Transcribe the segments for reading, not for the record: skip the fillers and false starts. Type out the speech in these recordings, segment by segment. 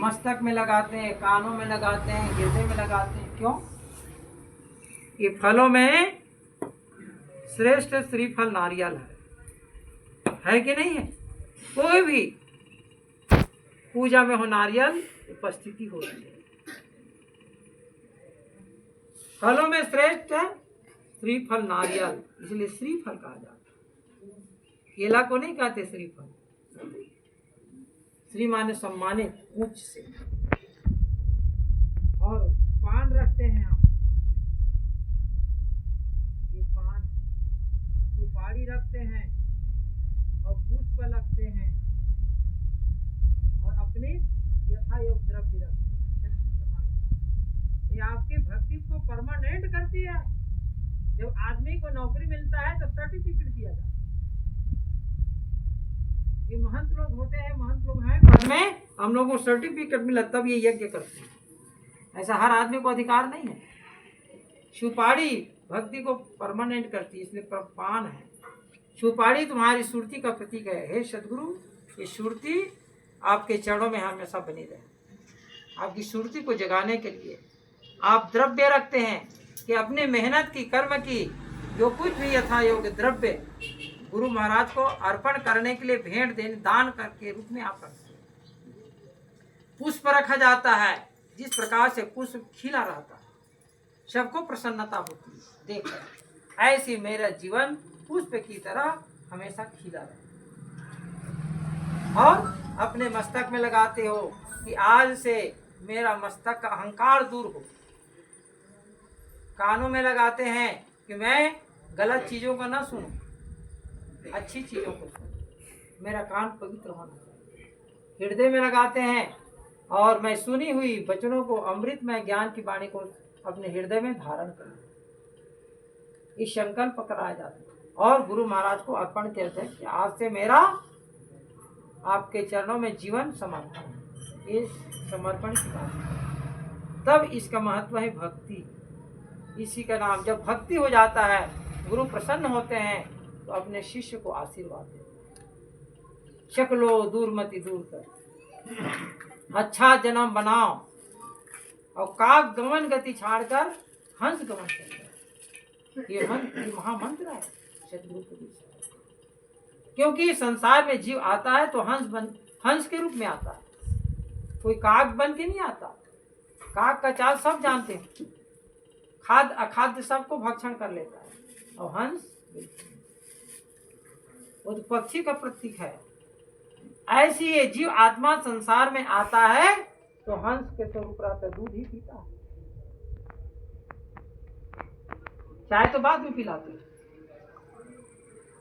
मस्तक में लगाते हैं, कानों में लगाते हैं, हृदय में लगाते हैं। क्यों? ये फलों में श्रेष्ठ श्रीफल नारियल है कि नहीं है? कोई भी पूजा में हो नारियल उपस्थिति होती है। फलों में श्रेष्ठ श्रीफल नारियल, इसलिए श्रीफल कहा जाता है। केला को नहीं कहते श्रीफल। श्री माने सम्मानित, उच्च से। और पान रखते हैं हम, ये पान, सुपारी रखते हैं और पुष्प रखते हैं और अपने यथायोग द्रव्य रखते हैं। शक्ति प्रमाणिका ये आपकी भक्ति को परमानेंट करती है। जब आदमी को नौकरी मिलता है तो सर्टिफिकेट दिया जाता है। ये महंत लोग होते हैं, महंत लोग हैं, बाद में हम लोगों को सर्टिफिकेट मिला तब ये यज्ञ करते हैं। ऐसा हर आदमी को अधिकार नहीं है। सुपारी भक्ति को परमानेंट करती है, इसलिए पान है। सुपारी तुम्हारी सुरती का प्रतीक है। हे सदगुरु, ये सुरती आपके चरणों में हमेशा बनी रहे। आपकी सुरती को जगाने के लिए आप द्रव्य रखते हैं कि अपने मेहनत की, कर्म की, जो कुछ भी यथा योग्य द्रव्य गुरु महाराज को अर्पण करने के लिए भेंट देने, दान करके रूप में आप रखते हैं। पुष्प रखा जाता है, जिस प्रकार से पुष्प खिला रहता है, सबको प्रसन्नता होती है देखकर। ऐसी मेरा जीवन पुष्प की तरह हमेशा खिला रहे। और अपने मस्तक में लगाते हो कि आज से मेरा मस्तक का अहंकार दूर हो। कानों में लगाते हैं कि मैं गलत चीजों को ना सुनूं, अच्छी चीजों को सुनूं, मेरा कान पवित्र होना चाहिए। हृदय में लगाते हैं और मैं सुनी हुई वचनों को, अमृतमय ज्ञान की वाणी को अपने हृदय में धारण करूं। इस संकल्प कराया जाता है और गुरु महाराज को अर्पण करते हैं कि आज से मेरा आपके चरणों में जीवन समर्पण है। इस समर्पण की बात है। तब इसका महत्व है भक्ति। इसी का नाम, जब भक्ति हो जाता है, गुरु प्रसन्न होते हैं तो अपने शिष्य को आशीर्वाद देते हैं। शक्लो दूरमति दूर कर, अच्छा जन्म बनाओ और काक गमन गति छाड़कर हंस गमन करते। ये महामंत्र है सतगुरु के। क्योंकि संसार में जीव आता है तो हंस के रूप में आता है, कोई काक बन के नहीं आता। काक का चाल सब जानते हैं, खाद्य अखाद्य सबको भक्षण कर लेता है। और हंस वो तो पक्षी का प्रतीक है। ऐसी ये जीव आत्मा संसार में आता है तो हंस के स्वरूप रहता है, दूध ही पीता है। चाय तो बाद में पिलाते हो,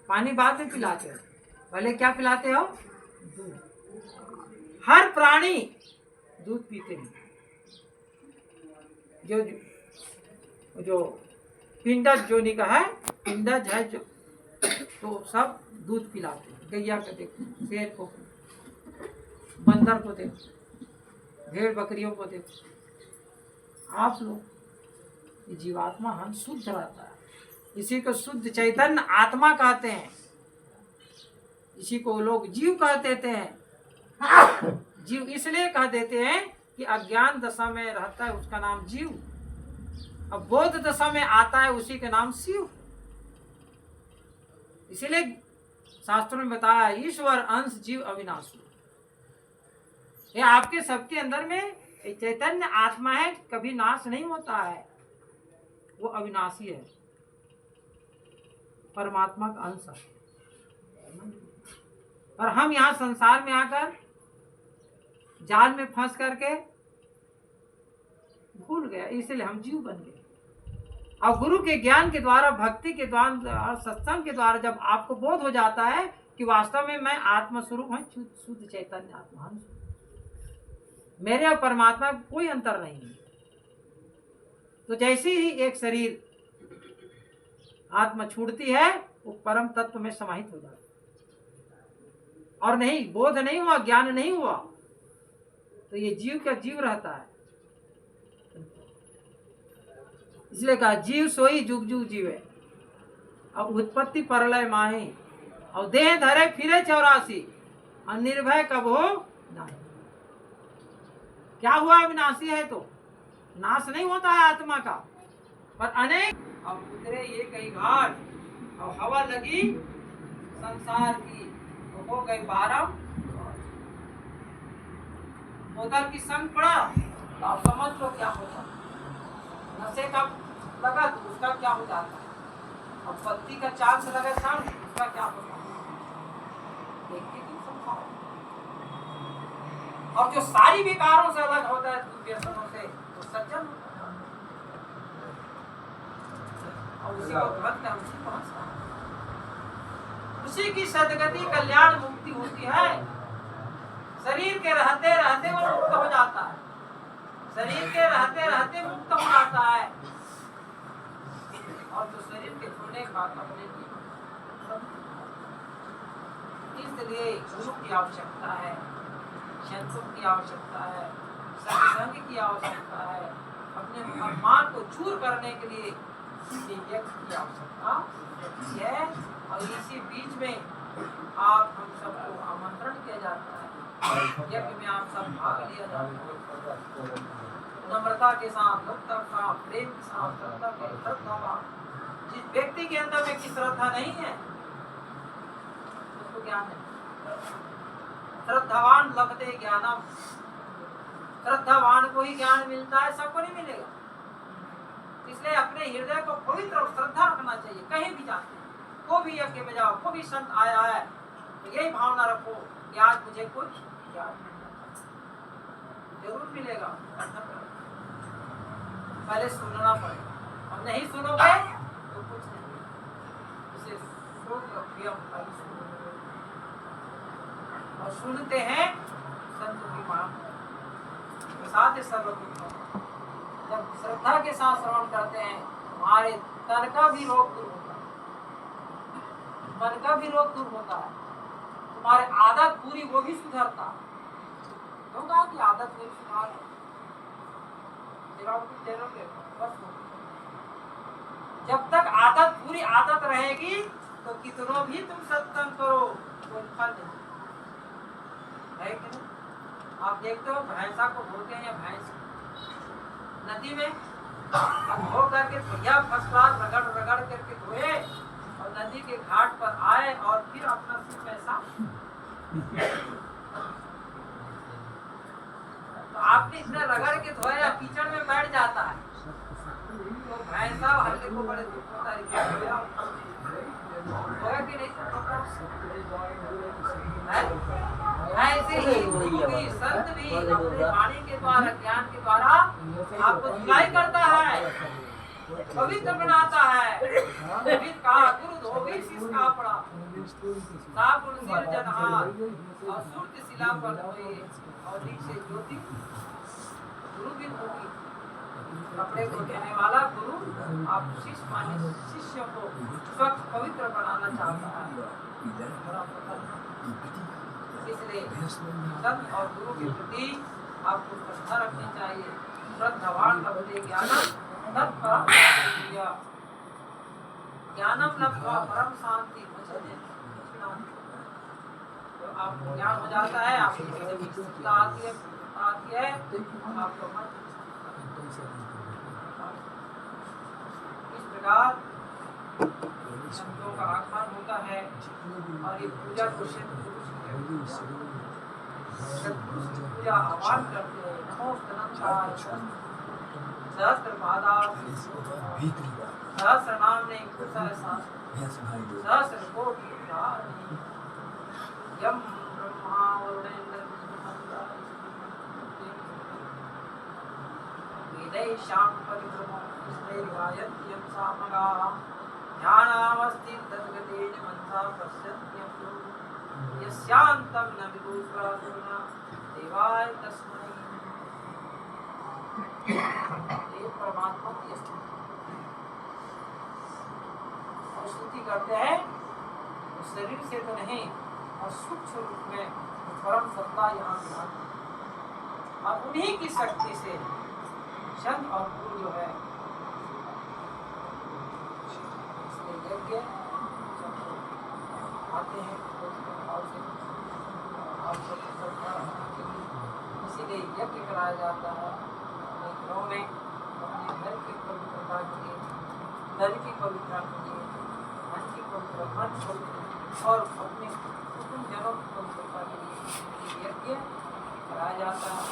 पानी बाद में पिलाते हो, पहले क्या पिलाते हो? दूध। हर प्राणी दूध पीते हैं। जो पिंडज जोनी का है, पिंडज है जो, तो सब दूध पिलाते हैं। गैया को देखो, शेर को, बंदर को देखो, भेड़ बकरियों को देखो। आप लोग ये जीवात्मा हम शुद्ध रहता है। इसी को शुद्ध चैतन्य आत्मा कहते हैं। इसी को लोग जीव कह देते हैं। जीव इसलिए कह देते हैं कि अज्ञान दशा में रहता है, उसका नाम जीव। अब बोध दशा में आता है, उसी का नाम शिव। इसीलिए शास्त्रों में बताया, ईश्वर अंश जीव अविनाशी। ये आपके सबके अंदर में चैतन्य आत्मा है, कभी नाश नहीं होता है, वो अविनाशी है, परमात्मा का अंश है। और हम यहाँ संसार में आकर जाल में फंस करके भूल गए, इसलिए हम जीव बन गए। और गुरु के ज्ञान के द्वारा, भक्ति के द्वारा, सत्संग के द्वारा जब आपको बोध हो जाता है कि वास्तव में मैं आत्मस्वरूप हूँ, शुद्ध चैतन्य आत्मा हूँ, मेरे और परमात्मा में कोई अंतर नहीं है, तो जैसे ही एक शरीर आत्मा छूटती है, वो परम तत्व में समाहित हो जाता है। और नहीं, बोध नहीं हुआ, ज्ञान नहीं हुआ, तो ये जीव का जीव रहता है। इसलिए कहा, जीव सोई जुग जुग जीवे, अब उत्पत्ति परलय माही, और देह धरे फिरे 84, और निर्भय कब हो नहीं। क्या हुआ, विनाशी है तो नाश नहीं होता है आत्मा का, पर अनेक। अब उतरे ये कई घाट और हवा लगी संसार की, तो हो गई 12 बोतल की संग पड़ा, तो आप समझ लो क्या होता। नशे का लगा तो उसका क्या हो जाता है, अब पत्ती का चांस लगा संग, उसका क्या होता है। और जो सारी विकारों से अलग होता है व्यसनों से, वो सज्जन होता है, और उसी को भक्त है, उसी को हंसता है, उसी की सदगति कल्याण मुक्ति होती है। शरीर के रहते रहते वो मुक्त हो जाता है, शरीर के रहते रहते मुक्त हो जाता है, और जो शरीर के छोड़ने के बाद अपने इसलिए गुरु की आवश्यकता है, संतों की आवश्यकता है, सत्संग की आवश्यकता है, अपने अभिमान को चूर करने के लिए यज्ञ की आवश्यकता है। और इसी बीच में आप हम सबको आमंत्रण किया जाता है, यज्ञ में आप सब भाग लिया जाता है, नम्रता के साथ, भक्ति के साथ, प्रेम के साथ, श्रद्धा के श्रद्धा। जिस व्यक्ति के अंदर में की श्रद्धा नहीं है उसको ज्ञान नहीं। श्रद्धावान लभते ज्ञानम, श्रद्धावान को ही ज्ञान मिलता है, सबको नहीं मिलेगा। इसलिए अपने हृदय को पवित्र और श्रद्धा रखना चाहिए। कहीं भी जाते को भी यज्ञ में जाओ, को भी संत आया है तो यही भावना रखो कि आज मुझे कुछ ज्ञान जरूर मिलेगा। पहले सुनना पड़ेगा, और नहीं सुनोगे तो कुछ नहीं। इसे और सुनते हैं संत की बात, साथ जब श्रद्धा के साथ श्रवण करते हैं, हमारे तन का भी रोग दूर होता है, मन का भी रोग दूर होता है, तुम्हारे आदत पूरी वो भी सुधरता है। क्यों कहा कि आदत नहीं सुधार, जब तक आदत पूरी आदत रहेगी तो कितनों भी तुम सत्संग करो कोई फल नहीं है कि नहीं। आप देखते हो भैंसा को धोते हैं, भैंस नदी में धो करके बढ़िया फर्स्ट क्लास रगड़ रगड़ करके धोए और नदी के घाट पर आए और फिर अपना सिर पैसा तो आपने इतना रगड़ के धोया, कीचड़ में बैठ जाता है तो भैंसा हल्के को बड़े दुख होता है कि नहीं। ऐसे ही संत भी अपने वाणी के द्वारा, ज्ञान के द्वारा आपको धुलाई करता है, पवित्र बनाता है। कहा गुरु धोबी शीश का पड़ा, साबुन सिर जनहार और सूर्य शिला पर धोए और नीचे ज्योति। गुरु भी धोबी, कपड़े को देने वाला गुरु आप शिष्य को स्वच्छ पवित्र बनाना चाहता है। इसलिए संत और गुरु के प्रति आपको श्रद्धा रखनी चाहिए। श्रद्धावान लभते ज्ञानम तत्परम ज्ञानम लब्ध्वा परम शांति। तो आपको ज्ञान हो जाता है, आपको आती है आपको मन। इस प्रकार संतों का आगमन होता है और ये पूजा को पूजा आह्वान करते हैं। नमो तनंताय सहस्त्र पादा सहस्त्र नाम ने सहस्त्र कोटि यम ब्रह्मा वरुणेन्द्र वेदै शाम परिक्रमो स्मैर्गायन्त्यं सामगा ध्यानामस्ति तद्गतेन मनसा पश्यन्त्यं यस्यांतं न विदुषासुरना देवाय तस्मै। ये परमात्मा की स्तुति करते हैं तो शरीर से तो नहीं, और सूक्ष्म रूप में परम सत्ता यहाँ विराजमान और उन्हीं की शक्ति से संत और गुरु जो है यज्ञ आते हैं इसलिए यज्ञ कराया जाता है अपने घरों में, अपने घर की पवित्रता के लिए, नदी की पवित्रता के लिए, मन की पवित्रता के लिए और अपने कुटुंबजनों की पवित्रता के लिए यज्ञ कराया जाता है।